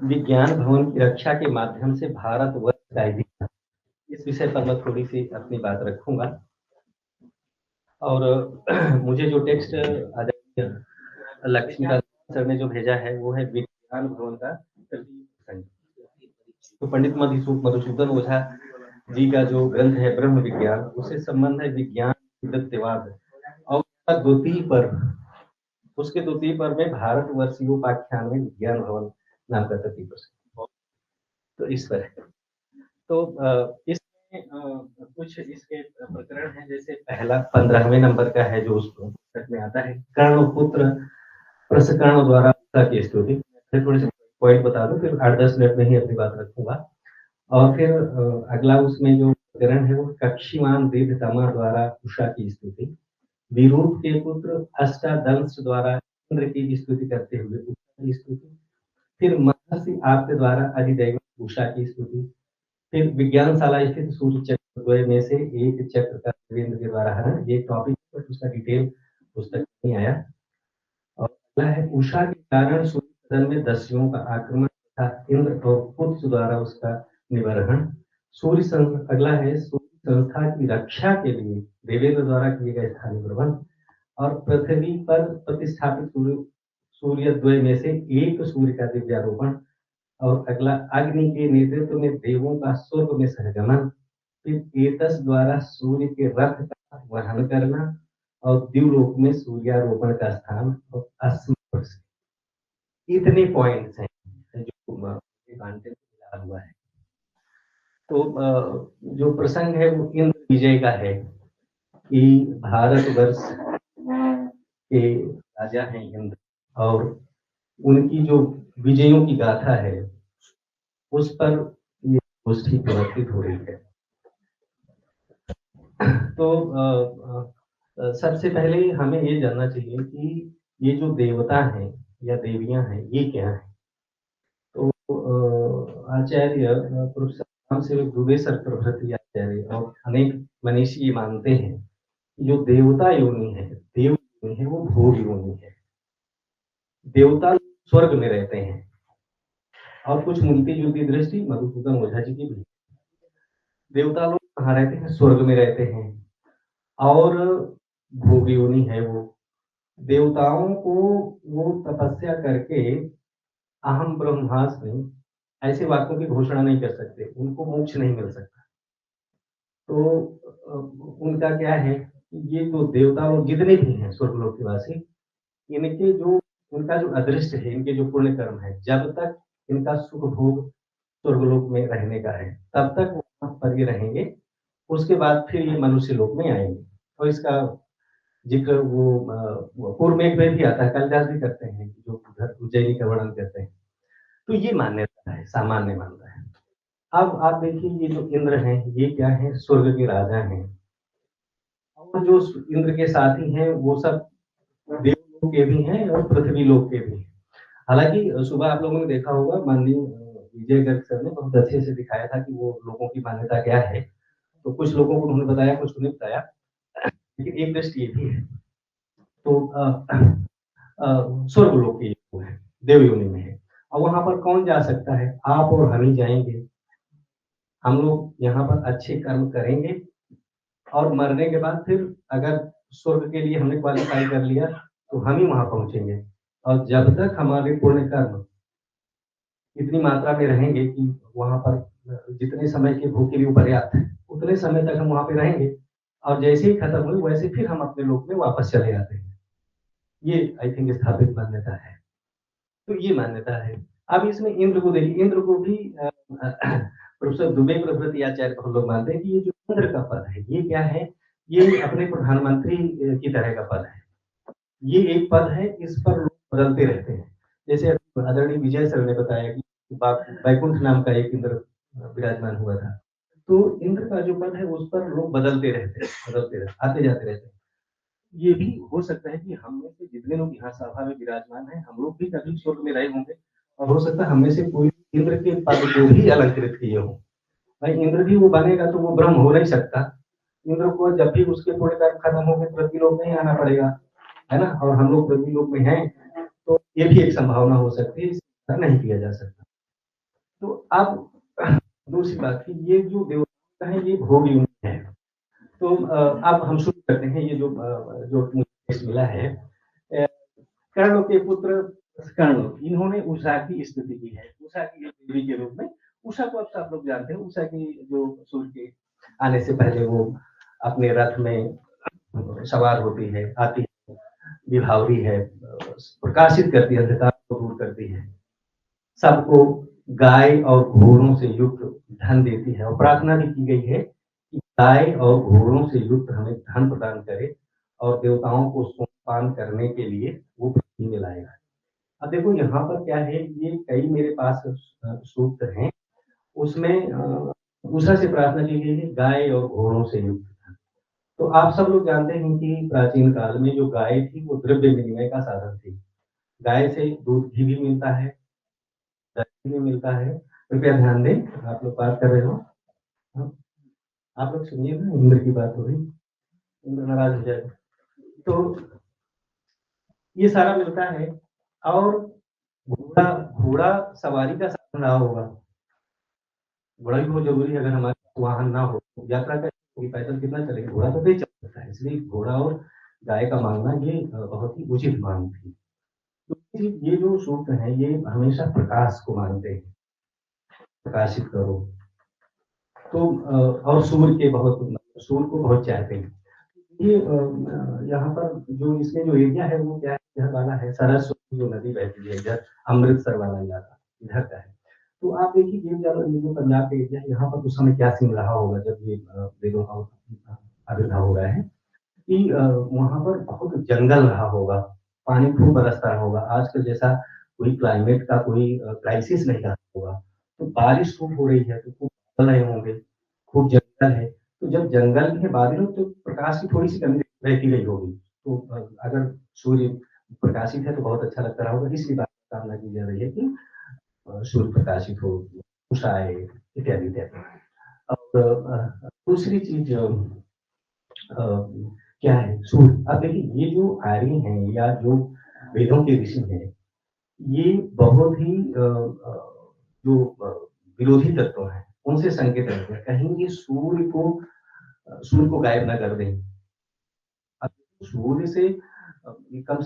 विज्ञान भवन की रक्षा के माध्यम से भारतवर्ष का इतिहास, इस विषय पर मैं थोड़ी-सी अपनी बात रखूँगा। और मुझे जो टेक्स्ट आचार्य लक्ष्मीकांत सर ने जो भेजा है, वो है विज्ञान भवन का तृतीय प्रसंग। तो पंडित मधुसूदन ओझा जी का जो ग्रंथ है ब्रह्म विज्ञान, उससे संबंध है विज्ञान दत्तवाद और उसके द्वितीय पर्व में भारतवर्षीयोपाख्यान में विज्ञान भवन नाम का तृतीय प्रसंग। तो इस पर है। तो इसमें कुछ इसके प्रकरण हैं, जैसे पहला 15वें नंबर का है जो उस पुस्तक में आता है, कर्णपुत्र प्रसकर्ण द्वारा उषा की स्तुति। थोड़े से पॉइंट बता दूं, फिर 8-10 मिनट में ही अपनी बात रखूंगा। और फिर अगला उसमें जो प्रकरण है वो कक्षीमान दीर्घतमा द्वारा उषा की स्तुति, विरूप के पुत्र अष्टादंश द्वारा इंद्र की स्तुति करते हुए उषा की स्तुति, फिर महर्षि आपके द्वारा अधिदैवत उषा की स्तुति, फिर विज्ञानशाला स्थित सूर्य चक्र द्वय में से एक चक्र का देवेंद्र के द्वारा हरण। ये टॉपिक पर उसका डिटेल पुस्तक नहीं आया। और अगला है उषा के कारण सूर्य सदन में दस्युओं का आक्रमण तथा इंद्र और पुत्र द्वारा उसका निवारण। अगला है सूर्य संस्था की रक्षा के लिए देवेंद्र द्वारा किए गए स्थानीय प्रबंध। और पृथ्वी पर प्रतिष्ठापित सूर्य द्वय में से एक सूर्य का दिव्यारोपण। और अगला अग्नि के नेतृत्व में देवों का स्वर्ग में सहगमन, फिर एतस द्वारा सूर्य के रथ का वहन करना और द्युलोक में सूर्यारोपण का स्थान और अस्मृत। इतने पॉइंट्स हैं जो कांटेंट मिला हुआ है। तो जो प्रसंग है वो इंद्र विजय का है कि भारतवर्ष के राजा हैं इंद्र, और उनकी जो विजयों की गाथा है उस पर ये गोष्ठी प्रवर्तित हो रही है। तो सबसे पहले हमें ये जानना चाहिए कि ये जो देवता हैं या देवियां हैं ये क्या है। तो आचार्य प्रोफेसर से दुबेसर प्रभृति आचार्य और अनेक मनीषी मानते हैं जो देवता योनि है, देव योनि है, वो भोग योनि है। देवता स्वर्ग में रहते हैं, और कुछ मिलती जुलती दृष्टि मधुसूदन ओझा जी की भी। देवता लोग कहाँ रहते हैं? स्वर्ग में रहते हैं, और भोग योनि है वो। देवताओं को वो तपस्या करके अहम ब्रह्मास्मि ऐसे वाक्यों की घोषणा नहीं कर सकते, उनको मोक्ष नहीं मिल सकता। तो उनका क्या है, ये जो देवता लोग जितने भी हैं स्वर्गलोक के वासी, इनके जो उनका जो अदृष्ट है, इनके जो पुण्य कर्म है, जब तक इनका सुख भोग स्वर्गलोक में रहने का है तब तक वहां पर ये रहेंगे। उसके बाद फिर ये मनुष्य लोक में आएंगे। और इसका जिक्र वो पूर्व में भी आता है, कालिदास भी करते हैं, जो उधर उज्जैनी का वर्णन करते हैं। तो ये मान्यता है, सामान्य मानता है। अब आप देखिए ये जो इंद्र हैं ये क्या है? स्वर्ग के राजा हैं, और जो इंद्र के साथी हैं वो सब देवलोक के भी हैं और पृथ्वी लोक के भी। हालांकि सुबह आप लोगों ने देखा होगा, माननीय विजय गर्ग सर ने बहुत अच्छे से दिखाया था कि वो लोगों की मान्यता क्या है। तो कुछ लोगों को उन्होंने बताया, कुछ को नहीं बताया, लेकिन एक दृष्टि ये भी है। तो स्वर्ग लोक के लोग हैं, देव योनि में है, और वहां पर कौन जा सकता है? आप और हम ही जाएंगे। हम लोग यहाँ पर अच्छे कर्म करेंगे, और मरने के बाद फिर अगर स्वर्ग के लिए हमने क्वालिफाई कर लिया तो हम ही वहां पहुंचेंगे। और जब तक हमारे पुण्य कर्म इतनी मात्रा में रहेंगे कि वहां पर जितने समय के भूखे भी पर्याप्त है, उतने समय तक हम वहां पे रहेंगे, और जैसे ही खत्म हुई वैसे फिर हम अपने लोक में वापस चले आते हैं। ये आई थिंक स्थापित मान्यता है। तो ये मान्यता है। अब इसमें इंद्र को देखिए, इंद्र को भी प्रोफेसर दुबे प्रभृति आचार्य हम लोग मानते हैं कि ये जो इंद्र का पद है ये क्या है? ये अपने प्रधानमंत्री की तरह का पद है। ये एक पद है, इस पर लोग बदलते रहते हैं। जैसे आदरणीय विजय सर ने बताया कि वैकुंठ नाम का एक इंद्र विराजमान हुआ था। तो इंद्र का जो पद है उस पर लोग बदलते रहते हैं, आते जाते रहते हैं। ये भी हो सकता है कि हम में से जितने लोग यहाँ सभा में विराजमान हैं, हम लोग भी कभी स्वर्ग में रहे होंगे, और हो सकता है हम में से कोई इंद्र के पद को भी अलंकृत किए हो। भाई इंद्र भी वो बनेगा तो वो ब्रह्म हो नहीं सकता। इंद्र को जब भी उसके पुण्य कर्म खत्म होंगे पृथ्वी लोक में ही आना पड़ेगा, है ना। और हम लोग पृथ्वी लोक में हैं, तो ये भी एक संभावना हो सकती है, नहीं किया जा सकता। तो अब दूसरी बात कि ये जो देवता है ये भोग युक्त है। तो अब हम शुरू करते हैं ये जो मुझे टेक्स्ट मिला है। कर्ण के पुत्र कर्ण, इन्होंने उषा की स्तुति की है। उषा की देवी के रूप में, उषा को अब सब लोग जानते हैं। उषा की जो सूर्य के आने से पहले वो अपने रथ में सवार होती है, आती है, विभावरी है, प्रकाशित करती है, अंधकार को दूर करती है, सबको गाय और घोड़ों से युक्त धन देती है। और प्रार्थना भी की गई है कि गाय और घोड़ों से युक्त हमें धन प्रदान करे और देवताओं को सोमपान करने के लिए वो पृथ्वी में लाएगा। अब देखो यहाँ पर क्या है, ये कई मेरे पास सूत्र हैं, उसमें उषा से प्रार्थना की गई है गाय और घोड़ों से युक्त। तो आप सब लोग जानते हैं कि प्राचीन काल में जो गाय थी वो द्रव्य विनिमय का साधन थी। गाय से दूध घी भी मिलता है, दही भी मिलता है। कृपया ध्यान दें, आप लोग बात कर रहे हो। हाँ, आप लोग सुनिए ना, इंद्र की बात हो रही, इंद्र नाराज हो जाएगा। तो ये सारा मिलता है। और घोड़ा घोड़ा सवारी का साधन रहा होगा। घोड़ा भी बहुत जरूरी है। अगर हमारे पास वाहन ना हो, यात्रा करें, पैदल कितना चलेगा, घोड़ा तो नहीं चल सकता है। इसलिए घोड़ा और गाय का मांगना ये बहुत ही उचित मांग थी। तो ये जो सूत्र है ये हमेशा प्रकाश को मानते हैं, प्रकाशित करो। तो और सूर्य को बहुत चाहते हैं। ये यहाँ पर जो इसमें जो एरिया है वो क्या है, इधर वाला है सरस्वती जो नदी बहती है, इधर अमृतसर वाला इलाका इधर का है। तो आप देखिए ये जो पंजाब का एरिया है, यहाँ पर उस समय क्या सीन रहा होगा जब ये वेदों का आविर्भाव हो रहा है कि वहाँ पर बहुत जंगल रहा होगा, पानी खूब बरसता रहा होगा। आजकल जैसा कोई क्लाइमेट का कोई क्राइसिस नहीं रहा होगा। तो बारिश खूब हो रही है तो खूब बादल रहे होंगे, खूब जंगल है। तो जब जंगल में बादल हो तो प्रकाश की थोड़ी सी कमी रहती रही होगी। तो अगर सूर्य प्रकाशित है तो बहुत अच्छा लगता रहा होगा। इसलिए बात कामना की जा रही है कि सूर्य प्रकाशित हो, उषा आए, इत्यादि इत्यादि। और दूसरी चीज क्या है, सूर्य। अब देखिए ये जो आर्य हैं या जो वेदों के ऋषि हैं, ये बहुत ही जो विरोधी तत्व हैं, उनसे संकेत रखते हैं। कहीं ये सूर्य को गायब ना कर दें। अब सूर्य से कम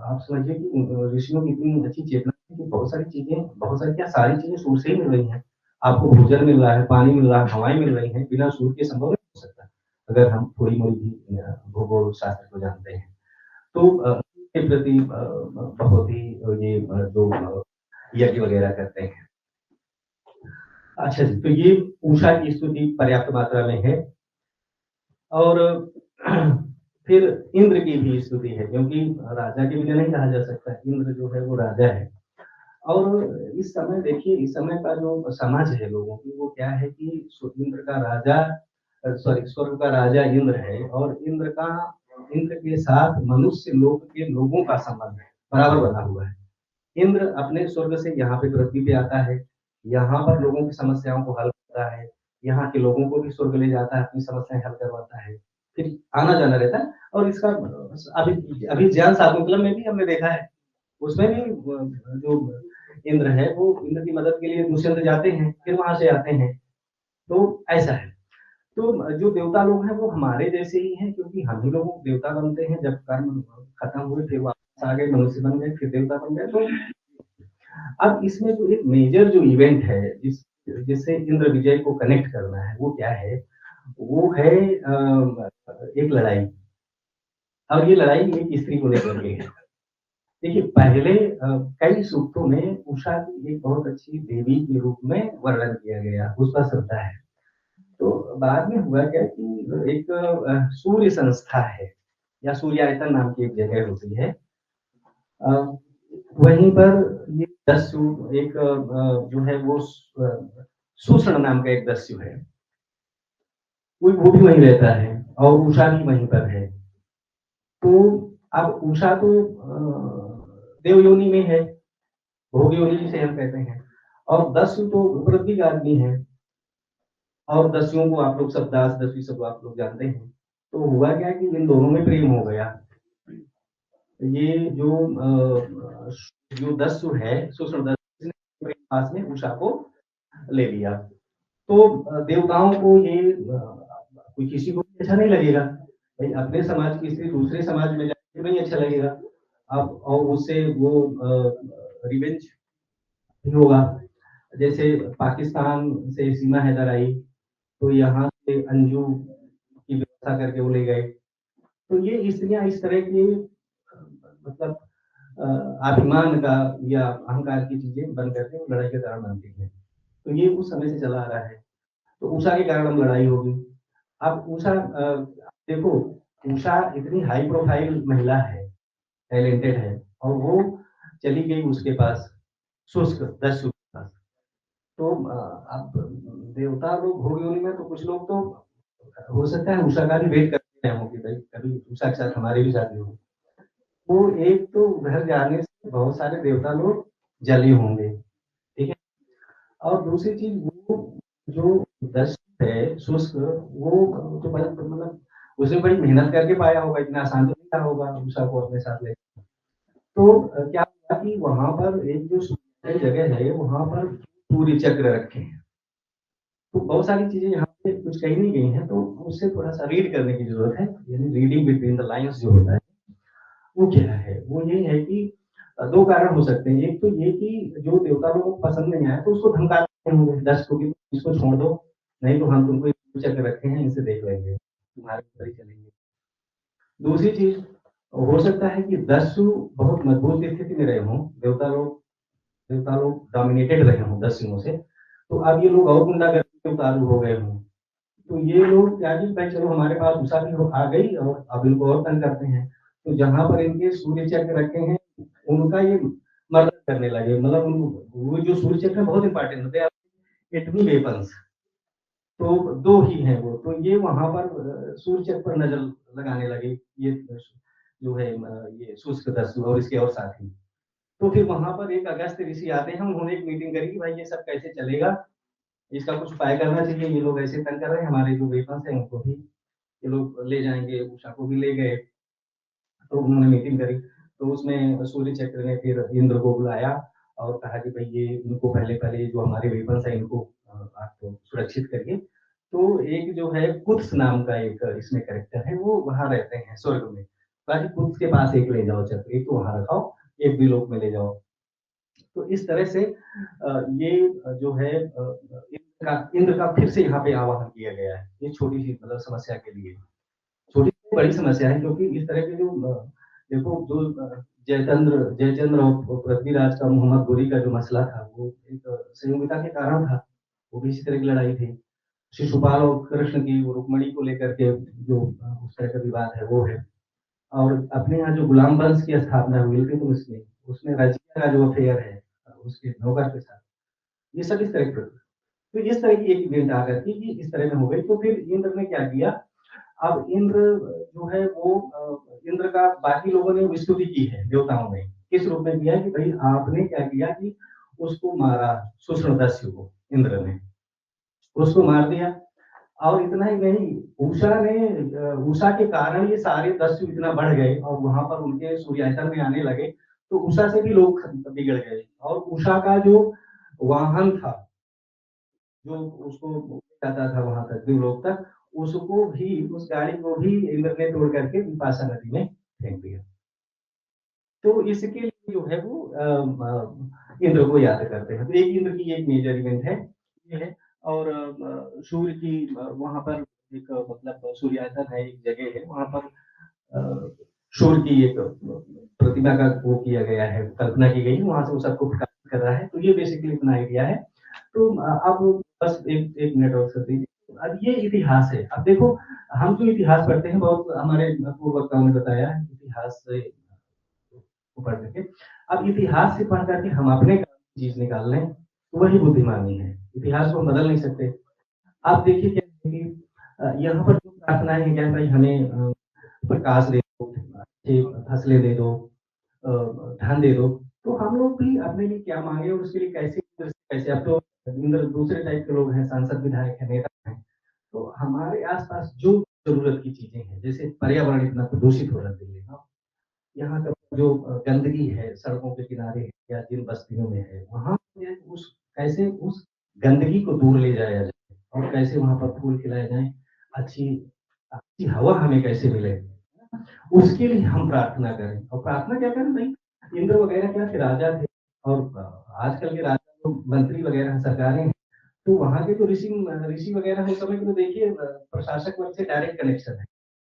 आप समझिए कि ऋषियों की इतनी अच्छी चेतना है कि बहुत सारी क्या सारी चीजें सूर्य से ही मिल रही हैं। आपको भोजन मिल रहा है, पानी मिल रहा है, हवाएं मिल रही हैं, बिना सूर्य के संभव नहीं हो सकता। अगर हम थोड़ी मोड़ी भी भूगोल शास्त्र को जानते हैं तो के प्रति बहुत ही ये जो यज्ञ वगैरह करते हैं। अच्छा जी, तो ये उषा की स्तुति पर्याप्त मात्रा में है। और फिर इंद्र की भी स्तुति है, क्योंकि राजा के बिना नहीं कहा जा सकता। इंद्र जो है वो राजा है। और इस समय देखिए, इस समय का जो समाज है लोगों की, वो क्या है कि इंद्र का राजा, सॉरी, स्वर्ग का राजा इंद्र है, और इंद्र के साथ मनुष्य लोक के लोगों का संबंध बराबर बना हुआ है। इंद्र अपने स्वर्ग से यहाँ पे पृथ्वी पे आता है, यहाँ पर लोगों की समस्याओं को हल करता है, यहाँ के लोगों को भी स्वर्ग ले जाता है, अपनी समस्याएं हल करवाता है, फिर आना जाना रहता है। और इसका अभी अभी ज्ञान शाकुंतलम में भी हमने देखा है, उसमें भी जो इंद्र है वो इंद्र की मदद के लिए दुष्यंत जाते हैं, फिर वहां से आते हैं। तो ऐसा है। तो जो देवता लोग हैं वो हमारे जैसे ही हैं, क्योंकि हम ही लोग देवता बनते हैं। जब कर्म खत्म हुए फिर वापस आ गए, मनुष्य बन गए, फिर देवता बन गए। तो अब इसमें जो एक मेजर जो इवेंट है जिससे इंद्र विजय को कनेक्ट करना है, वो क्या है, वो है एक लड़ाई। और ये लड़ाई एक स्त्री को लेकर के है। देखिए पहले कई सूक्तों में उषा की एक बहुत अच्छी देवी के रूप में वर्णन किया गया, उसका श्रद्धा है। तो बाद में हुआ क्या कि एक सूर्य संस्था है या सूर्यायतन नाम की एक जगह होती है। अ, वहीं पर ये दस्यु एक जो है वो सूषण नाम का एक दस्यु है, वो भी वहीं रहता है, और उषा भी वहीं पर है। तो अब उषा तो देव योनि में है, भोग योनि जिसे हम कहते हैं, और दस्यु तो पृथ्वी का आदमी है। और दस्युओं को आप लोग सब दास दस्यु सब आप लोग जानते हैं। तो हुआ क्या कि इन दोनों में प्रेम हो गया। ये जो दस्यु है, सुषण दस्यु, इसने प्रेम पास में उषा को ले लिया। तो देवताओं को ये कोई किसी को भी अच्छा नहीं लगेगा। भाई अपने समाज की स्त्री दूसरे समाज में जाके नहीं अच्छा लगेगा। अब और उससे वो रिवेंज भी होगा। जैसे पाकिस्तान से सीमा हैदर आई, तो यहाँ से अंजू की व्यवस्था करके वो ले गए। तो ये स्त्रियाँ इस तरह के मतलब अभिमान का या अहंकार की चीज़ें बन करके लड़ाई का कारण बनती हैं। तो ये उस समय से चला आ रहा है। तो उषा के कारण अब लड़ाई होगी। अब उषा देखो, उषा इतनी हाई प्रोफाइल महिला है, टैलेंटेड है, और वो चली गई उसके पास, शुष्क दस्यु के पास। तो अब देवता लोग हो योनि में, तो कुछ लोग तो हो सकता है उषा का भी वेट करते हैं कि भाई कभी उषा के साथ हमारी भी शादी हो। वो एक तो घर जाने से बहुत सारे देवता लोग जले होंगे, ठीक है। और दूसरी चीज, वो जो दस्यु है शुष्क, वो तो बड़ा मतलब उसने बड़ी मेहनत करके पाया होगा, इतना आसान तो नहीं था होगा उषा को अपने साथ ले। तो क्या हुआ कि वहां पर एक जो जगह है वहां पर सूर्य चक्र रखे हैं। तो बहुत सारी चीजें यहाँ पे कुछ कही नहीं गई हैं, तो उससे थोड़ा सा रीड करने की जरूरत है। यानी रीडिंग बिटवीन द लाइंस जो होता है वो क्या है, वो ये है कि दो कारण हो सकते हैं। एक तो ये कि जो देवता लोगों को पसंद नहीं आया तो उसको धमका देते होंगे, दस को कि इसको छोड़ दो, नहीं तो हम तुमको चक्र रखे हैं, इनसे देख लेंगे, तुम्हारे ऊपर ही चलेंगे। दूसरी चीज हो सकता है कि दस्यु बहुत मजबूत स्थिति में रहे हों, देवता लोग डोमिनेटेड रहे हों दस्युओं से, तो अब ये लोग और गुंडागर्दी के उतारू हो गए हों। तो ये लोग क्या कि भाई चलो हमारे पास उषा भी आ गई और अब इनको और तंग करते हैं। तो जहां पर इनके सूर्य चक्र रखे हैं उनका ये मर्डर करने लगे। मतलब वो जो सूर्य चक्र बहुत इंपॉर्टेंट होते हैं, एटमी वेपन्स तो दो ही हैं वो। तो ये वहां पर सूर्य चक्र पर नजर लगाने लगे, ये जो है ये शुष्क दस्यु और इसके और साथी। तो फिर वहां पर एक अगस्त ऋषि आते हैं, उन्होंने एक मीटिंग करी कि भाई ये सब कैसे चलेगा, इसका कुछ उपाय करना चाहिए। ये लोग ऐसे तंग कर रहे हैं, हमारे जो वेपन्स हैं उनको भी ये लोग ले जाएंगे, उषा को भी ले गए। तो उन्होंने मीटिंग करी, तो उसमें सूर्य चक्र ने फिर इंद्र को बुलाया और कहा कि भाई ये इनको पहले पहले जो हमारे वेपन्स है इनको आप तो सुरक्षित करिए। तो एक जो है कुत्स नाम का एक इसमें कैरेक्टर है, वो वहां रहते हैं स्वर्ग में। कहा कि कुत्स के पास एक ले जाओ चक्र, एक तो वहां रखाओ, एक द्विलोक में ले जाओ। तो इस तरह से ये जो है इंद्र का फिर से यहाँ पे आवाहन किया गया है, ये छोटी सी मतलब समस्या के लिए। छोटी सी बड़ी समस्या है, क्योंकि इस तरह के जो देखो जो जयचंद्र और पृथ्वीराज का मोहम्मद गोरी का जो मसला था, वो एक संयोगिता के कारण था। वो भी इसी तरह की लड़ाई थी। शिशुपाल और कृष्ण की वो रुक्मणी को लेकर के जो उस तरह का विवाद है वो है। और अपने यहाँ जो गुलाम वंश की स्थापना हुई थी, तो उसमें उसमें रजिया का जो अफेयर है उसके नौकर के साथ, ये सब इस तरह के। तो इस तरह की एक इवेंट आकर के कि इस तरह में हो गई। तो फिर इंद्र ने क्या किया, अब इंद्र जो है वो इंद्र का बाकी लोगों ने स्तुति की है देवताओं ने, किस रूप में किया कि भाई आपने क्या किया कि उसको मारा, सुष्णुदस्यु को इंद्र ने उसको मार दिया। और इतना ही नहीं, उषा के कारण ये सारे दस्यु इतना बढ़ गए और वहां पर उनके सूर्यायतन में आने लगे। तो उषा से भी लोग बिगड़ गए, और उषा का जो वाहन था, जो उसको जाता था वहां तक देवलोक तक, उसको भी, उस गाड़ी को भी इंद्र ने तोड़ करके विपाशा नदी में फेंक दिया। तो इसके लिए जो है वो इंद्र को याद करते हैं। तो एक इंद्र की एक मेजर इवेंट है ये है। और सूर्य की वहां पर एक मतलब सूर्यायतन है, एक जगह है वहां पर सूर्य की एक प्रतिमा का वो किया गया है, कल्पना की गई है, वहां से वो सबको प्रकाशित कर रहा है। तो ये बेसिकली इतना आइडिया है। तो अब बस एक एक मिनट और कर दीजिए। अब ये इतिहास है। अब देखो, हम जो इतिहास पढ़ते हैं, बहुत हमारे पूर्व वक्ताओं ने बताया इतिहास से को पढ़ करके, अब इतिहास से पढ़ करके हम अपने चीज निकाल लें तो वही बुद्धिमानी है। इतिहास को हम बदल नहीं सकते। आप देखिए क्या है कि यहाँ पर जो प्रार्थनाएं हैं, क्या भाई हमें प्रकाश दे दो, अच्छी फसलें दे दो, धन दे दो। तो हम लोग भी अपने लिए क्या मांगे और उसके लिए कैसे कैसे। अब तो इंद्र दूसरे टाइप के लोग हैं, सांसद विधायक है, नेता हैं। तो हमारे आसपास जो जरूरत की चीजें हैं, जैसे पर्यावरण इतना प्रदूषित हो रहा है दिल्ली में, यहाँ का जो गंदगी है सड़कों के किनारे या जिन बस्तियों में है, वहां उस कैसे उस गंदगी को दूर ले जाया जाए और कैसे वहाँ पर फूल खिलाए जाएँ, अच्छी अच्छी हवा हमें कैसे मिले, उसके लिए हम प्रार्थना करें और प्रार्थना क्या करें भाई, इंद्र वगैरह क्या थे, राजा थे और आजकल के राजा लोग मंत्री वगैरह हैं, सरकारें हैं, तो वहाँ के जो ऋषि वगैरह हैं, उस समय के तो देखिए प्रशासक वर्ग से डायरेक्ट कनेक्शन है।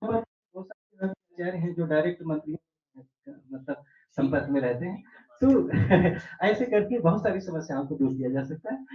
और बहुत सारे आचार्य हैं जो डायरेक्ट मंत्रियों मतलब संपर्क में रहते हैं। तो ऐसे करके बहुत सारी समस्याओं को दूर किया जा सकता है।